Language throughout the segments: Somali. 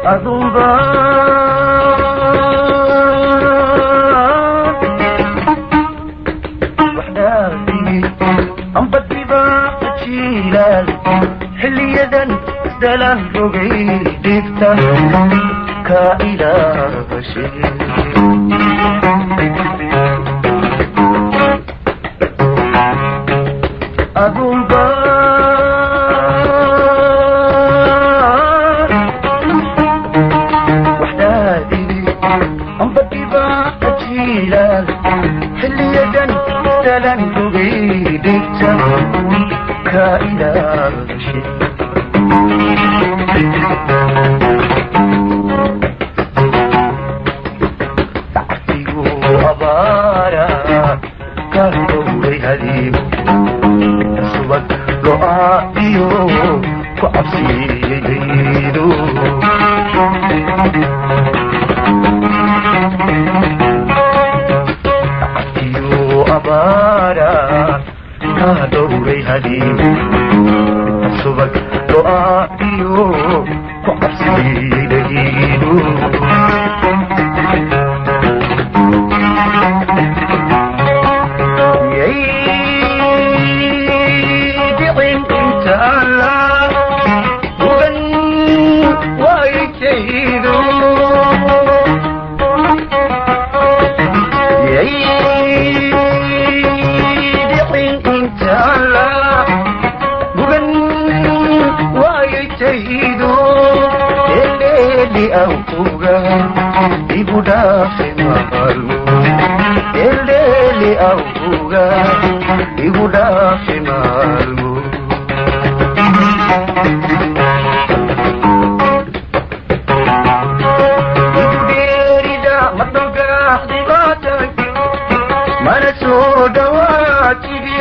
أذنبا وحداتي أنبدي باقتشيلال حلية دلان فوقي ديفتا كائلا بشير أذنبا حلية دلان فوقي ديفتا كائلا بشير تعطيو أبارا كارتو ليهديو سوك لؤاديو وعبسي يديدو تعطيو أبارا كارتو ليهديو سوك لؤاديو وعبسي يديدو ibu dafe malu elele auga ibu dafe malu ibu derida madoga dibata mana sodawa tibi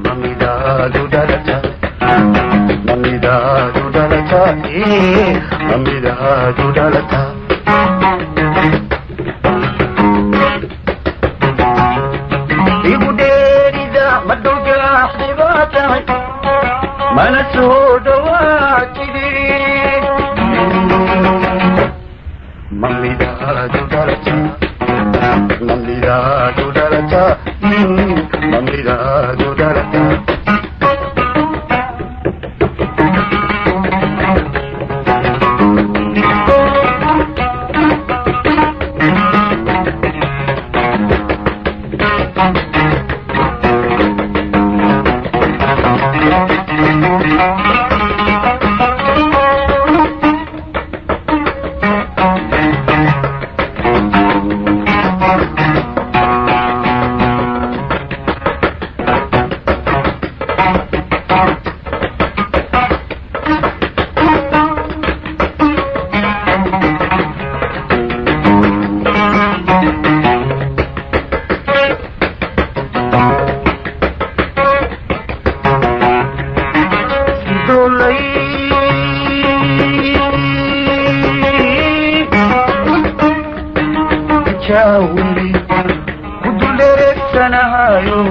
mamida dudalata mamida dudalata mamida dudalata ibu derida madoga dibata mana sodawa tibi mamida dudalata mamida dudalata mamida dudalata Chauli kudulerek sanahayo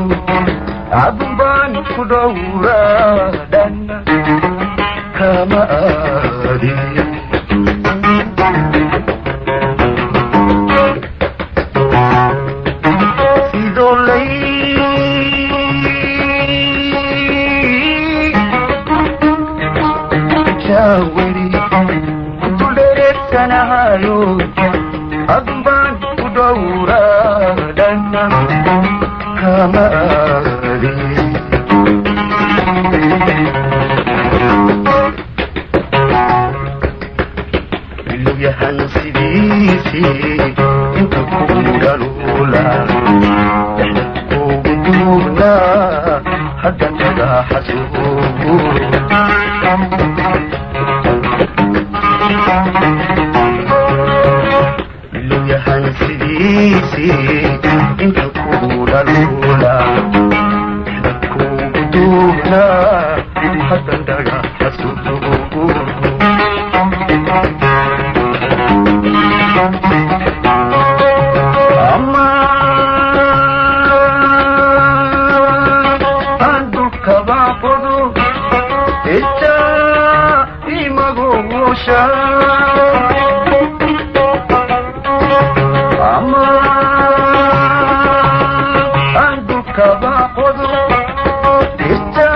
abuban kudawra dan kama adi idolai Chauli kudulerek sanahayo abuban kudawra dan kama adi Luyahan sidisi inta kudalula yahdatku budurna hatta tadahasuhu Luyahan sidisi inta kudalula yahdatku budurna hatta tadahasuhu ama anduka baqodo dirta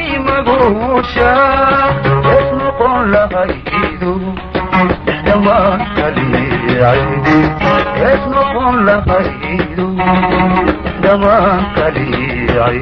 imagusha esnoqon lahaydu dhamaan kaliyay esnoqon lahaydu dhamaan kaliyay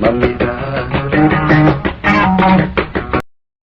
Mami